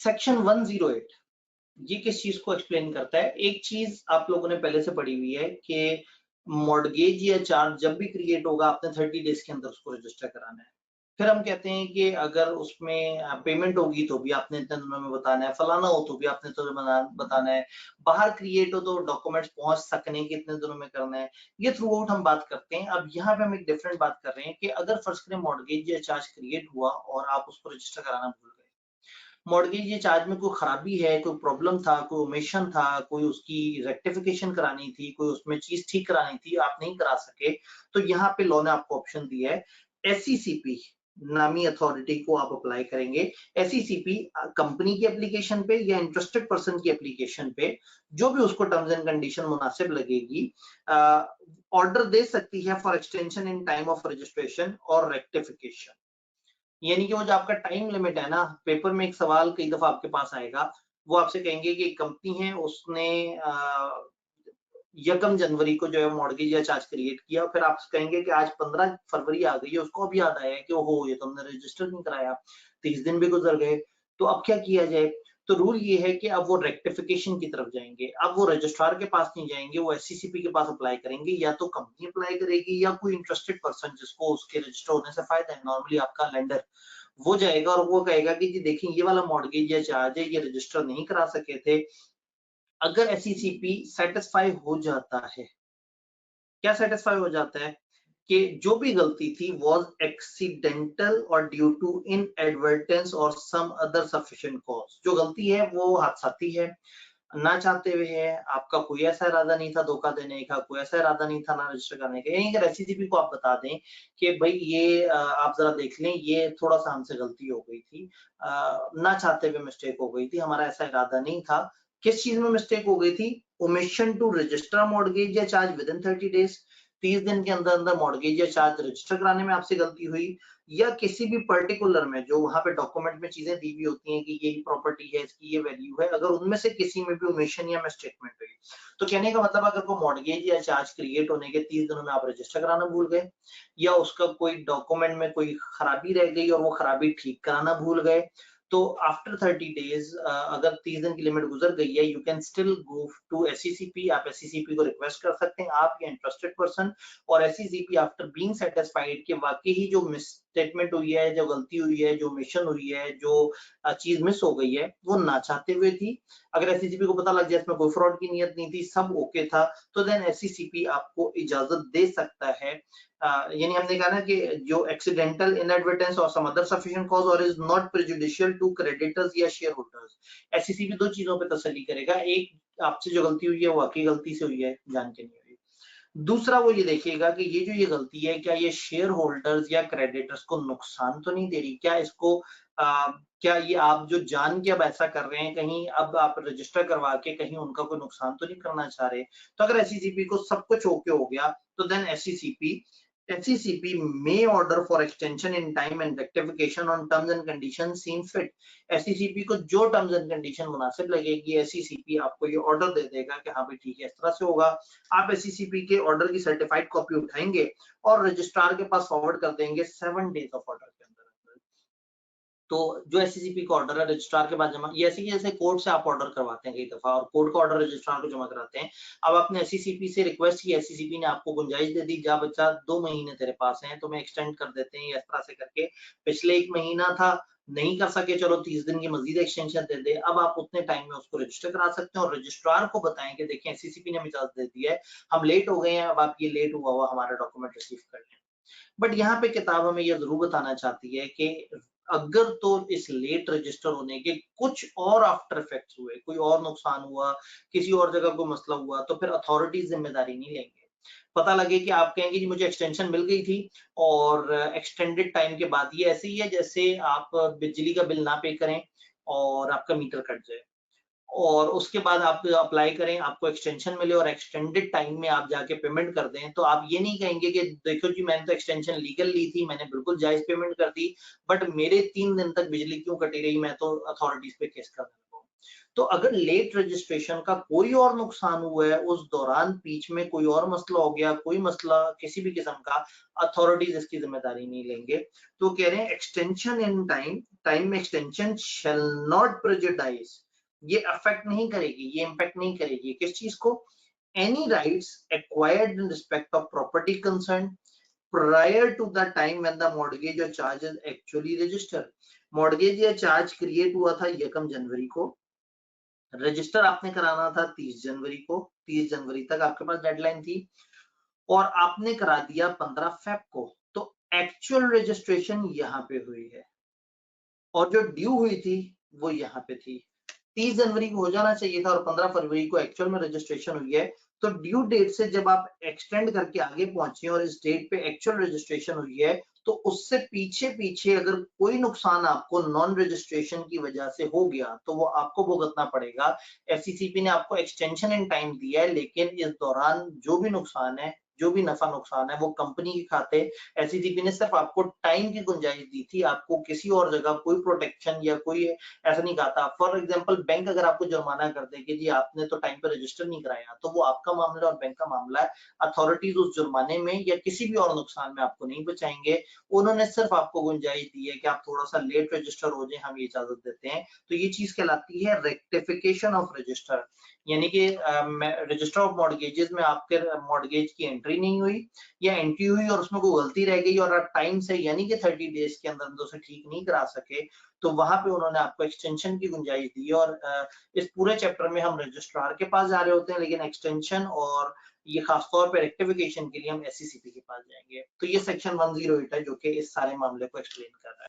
Section 108 ये किस चीज को एक्सप्लेन करता है? एक चीज आप लोगों ने पहले से पढ़ी हुई है कि मॉर्गेज या चार्ज जब भी क्रिएट होगा आपने 30 डेज के अंदर उसको रजिस्टर कराना है। फिर हम कहते हैं कि अगर उसमें पेमेंट होगी तो भी आपने इतने दिनों में बताना है, फलाना हो तो भी आपने तो बताना है, बाहर क्रिएट हो तो डॉक्यूमेंट्स पहुंच सकने के इतने दिनों में करना है। ये थ्रू आउट हम बात करते हैं। अब यहाँ पे हम एक डिफरेंट बात कर रहे हैं कि अगर फर्स्ट करें मॉर्गेज या चार्ज क्रिएट हुआ और आप उसको रजिस्टर कराना भूल गए, मॉर्गेज या चार्ज में कोई खराबी है, कोई प्रॉब्लम था, कोई ओमिशन था, कोई उसकी रेक्टिफिकेशन करानी थी, कोई उसमें चीज ठीक करानी थी, आप नहीं करा सके, तो यहाँ पे लॉ ने आपको ऑप्शन दिया है, एससीसीपी नामी अथॉरिटी को आप अप्लाई करेंगे। एससीसीपी कंपनी की एप्लीकेशन पे या इंटरेस्टेड पर्सन की एप्लीकेशन पे जो भी उसको टर्म्स एंड कंडीशन मुनासिब लगेगी, ऑर्डर दे सकती है for extension in time of registration और रेक्टिफिकेशन। यानी कि वो जो आपका टाइम लिमिट है ना, पेपर में एक सवाल कई दफा आपके पास आएगा, वो आपसे कहेंगे कि कंपनी है उसने 1 जनवरी को जो है मॉर्गेज या चार्ज क्रिएट किया, फिर आप कहेंगे कि आज 15 फरवरी आ गई है, उसको अब याद आया कि ओहो ये तो हमने रजिस्टर नहीं कराया, 30 दिन भी गुजर गए, तो अब क्या किया जाए? तो रूल ये है कि अब वो रेक्टिफिकेशन की तरफ जाएंगे, अब वो रजिस्ट्रार के पास नहीं जाएंगे, वो एससीसीपी के पास अप्लाई करेंगे, या तो कंपनी अप्लाई करेगी या कोई इंटरेस्टेड पर्सन जिसको उसके रजिस्टर होने से फायदा है, नॉर्मली आपका लेंडर, वो जाएगा और वो कहेगा कि जी देखिए ये वाला मॉर्गेज या चार्ज है, ये रजिस्टर नहीं करा सके थे। अगर एससीसीपी सेटिस्फाई हो जाता है, क्या सेटिस्फाई हो जाता है कि जो भी गलती थी वाज एक्सीडेंटल और ड्यू टू इनएडवर्टेंस और सम अदर सफिशिएंट कॉज, जो गलती है वो हादसाती है, ना चाहते हुए है, आपका कोई ऐसा इरादा नहीं था धोखा देने का, कोई ऐसा इरादा नहीं था ना रजिस्टर करने का। यानी अगर एससीसीपी को आप बता दें कि भाई ये आप जरा देख लें, ये थोड़ा सा हमसे गलती हो गई थी, ना चाहते हुए मिस्टेक हो गई थी, हमारा ऐसा इरादा नहीं था। किस चीज में मिस्टेक हो गई थी? ओमिशन टू रजिस्टर मॉर्गेज या चार्ज विद इन 30 डेज, 30 दिन के अंदर अंदर मॉर्गेज या चार्ज रजिस्टर कराने में आपसे गलती हुई, या किसी भी पर्टिकुलर में जो वहां पे डॉक्यूमेंट में चीजें दी हुई होती हैं कि ये प्रॉपर्टी है, इसकी ये वैल्यू है, अगर उनमें से किसी में भी ओमिशन या मिसस्टेटमेंट हुई, तो कहने का मतलब अगर वो मॉर्गेज या चार्ज क्रिएट होने के 30 दिनों में आप रजिस्टर कराना भूल गए, या उसका कोई डॉक्यूमेंट में कोई खराबी रह गई और वो खराबी ठीक कराना भूल गए, तो आफ्टर 30 डेज अगर 30 दिन की लिमिट गुजर गई है, you can still go to SCCP, आप एससीसीपी को रिक्वेस्ट कर सकते हैं, आप या इंटरेस्टेड पर्सन, और एससीसीपी आफ्टर बीइंग सेटिस्फाइड कि वाकई ही जो मिसस्टेटमेंट हुई है, जो गलती हुई है, जो मिशन हुई है, जो चीज मिस हो गई है, वो ना चाहते हुए थी, अगर एससीसीपी को पता लग जाए इसमें कोई फ्रॉड की नियत नहीं थी, सब ओके था, तो देन एससीसीपी आपको इजाजत दे सकता है। यानी हमने कहा ना कि जो एक्सीडेंटल इनएडवर्टेंस और सम अदर सफिशिएंट कॉज और is not prejudicial to creditors या शेयर होल्डर्स, एससीसीपी दो चीजों पे तसल्ली करेगा, एक आपसे जो गलती हुई है वो वाकई गलती से हुई है, जान के नहीं हुई, दूसरा वो ये देखिएगा कि ये जो ये गलती है क्या ये शेयर होल्डर्स या क्रेडिटर्स को नुकसान तो नहीं दे रही, क्या इसको क्या ये आप जो जान के अब ऐसा कर रहे हैं, कहीं अब आप रजिस्टर करवा के कहीं उनका कोई नुकसान तो नहीं करना चाह रहे। तो अगर एससीसीपी को सब कुछ ओके हो गया तो then SCCP may order for extension in time and rectification on terms and conditions seen fit। SCCP को जो टर्म्स एंड कंडीशन मुनासिब लगेगी, एससीसीपी आपको ये ऑर्डर दे देगा कि हाँ भाई ठीक है इस तरह से होगा। आप एससीसीपी के ऑर्डर की सर्टिफाइड कॉपी उठाएंगे और रजिस्ट्रार के पास फॉरवर्ड कर देंगे 7 डेज ऑफ ऑर्डर के अंदर। तो जो एससीसीपी का ऑर्डर है रजिस्ट्रार के पास जमा, ये ऐसे ही जैसे कोर्ट से आप ऑर्डर करवाते हैं कई दफा और कोर्ट का ऑर्डर रजिस्ट्रार को जमा कराते हैं। अब आपने एससीसीपी से रिक्वेस्ट की, एससीसीपी ने आपको गुंजाइश दे दी, जा बच्चा 2 महीने तेरे पास हैं, तुम्हें एक्सटेंड कर देते हैं, इस तरह से करके पिछले 1 महीना था नहीं कर सके, चलो 30 दिन की मजीद एक्सटेंशन दे दे, अब आप उतने टाइम में उसको रजिस्टर करा सकते हैं और रजिस्ट्रार को बताएं कि देखिए एससीसीपी ने हमें इजाजत दे दी है, हम लेट हो गए हैं, अब आप ये लेट हुआ हुआ हमारा डॉक्यूमेंट रिसीव कर लें। बट यहाँ पे किताब हमें यह जरूर बताना चाहती है कि अगर तो इस लेट रजिस्टर होने के कुछ और आफ्टर इफेक्ट्स हुए, कोई और नुकसान हुआ, किसी और जगह कोई मसला हुआ, तो फिर अथॉरिटी जिम्मेदारी नहीं लेंगे। पता लगे कि आप कहेंगे जी मुझे एक्सटेंशन मिल गई थी और एक्सटेंडेड टाइम के बाद, ये ऐसे ही है जैसे आप बिजली का बिल ना पे करें और आपका मीटर कट जाए और उसके बाद आप अप्लाई करें, आपको एक्सटेंशन मिले और एक्सटेंडेड टाइम में आप जाके पेमेंट कर दें, तो आप ये नहीं कहेंगे कि देखो जी मैंने तो एक्सटेंशन लीगल ली थी, मैंने बिल्कुल जायज पेमेंट कर दी, बट मेरे 3 दिन तक बिजली क्यों कटी रही, मैं तो अथॉरिटीज पे केस कर दूंगा। तो अगर लेट रजिस्ट्रेशन का कोई और नुकसान हुआ है, उस दौरान बीच में कोई और मसला हो गया, कोई मसला किसी भी किस्म का, अथॉरिटीज इसकी जिम्मेदारी नहीं लेंगे। तो कह रहे हैं एक्सटेंशन इन टाइम में एक्सटेंशन शैल नॉट प्रेजुडाइज, ये अफेक्ट नहीं करेगी, ये इम्पैक्ट नहीं करेगी किस चीज को, any rights acquired in respect of property concern prior to the time when the mortgage or charge is actually registered। mortgage या चार्ज क्रिएट हुआ था 1 जनवरी को, रजिस्टर आपने कराना था 30 जनवरी को, 30 जनवरी तक आपके पास डेडलाइन थी, और आपने करा दिया 15 फेब को। तो एक्चुअल रजिस्ट्रेशन यहाँ पे हुई है और जो ड्यू हुई थी वो यहाँ पे थी। 30 जनवरी को हो जाना चाहिए था और 15 फरवरी को एक्चुअल में रजिस्ट्रेशन हुई है। तो ड्यू डेट से जब आप एक्सटेंड करके आगे पहुंचे और इस डेट पे एक्चुअल रजिस्ट्रेशन हुई है, तो उससे पीछे पीछे अगर कोई नुकसान आपको नॉन रजिस्ट्रेशन की वजह से हो गया तो वो आपको भुगतना पड़ेगा। एफसीसीपी ने आपको एक्सटेंशन इन टाइम दिया है, लेकिन इस दौरान जो भी नुकसान है, जो भी नफा नुकसान है, वो कंपनी के खाते। एफसीसीपी ने सिर्फ आपको टाइम की गुंजाइश दी थी, आपको किसी और जगह कोई प्रोटेक्शन या कोई ऐसा नहीं कहा था। फॉर एग्जांपल बैंक अगर आपको जुर्माना कर दे कि जी आपने तो टाइम पे रजिस्टर नहीं कराया, तो वो आपका मामला और बैंक का मामला है। अथॉरिटीज उस जुर्माने में या किसी भी और नुकसान में आपको नहीं बचाएंगे। उन्होंने सिर्फ आपको गुंजाइश दी है कि आप थोड़ा सा लेट रजिस्टर हो जाए, हम ये इजाजत देते हैं। तो ये चीज कहलाती है रेक्टिफिकेशन ऑफ रजिस्टर, यानी कि रजिस्टर ऑफ मॉर्गेजेस में आपके मॉर्गेज की एंट्री नहीं हुई या एंट्री हुई और उसमें कोई गलती रह गई और आप टाइम से यानी कि 30 डेज के अंदर उसे ठीक नहीं करा सके, तो वहां पे उन्होंने आपको एक्सटेंशन की गुंजाइश दी। और इस पूरे चैप्टर में हम रजिस्ट्रार के पास जा रहे होते हैं, लेकिन एक्सटेंशन और ये खासतौर पे रेक्टिफिकेशन के लिए हम एससीसीपी के पास जाएंगे। तो ये सेक्शन 108 है जो कि इस सारे मामले को एक्सप्लेन कर रहा है।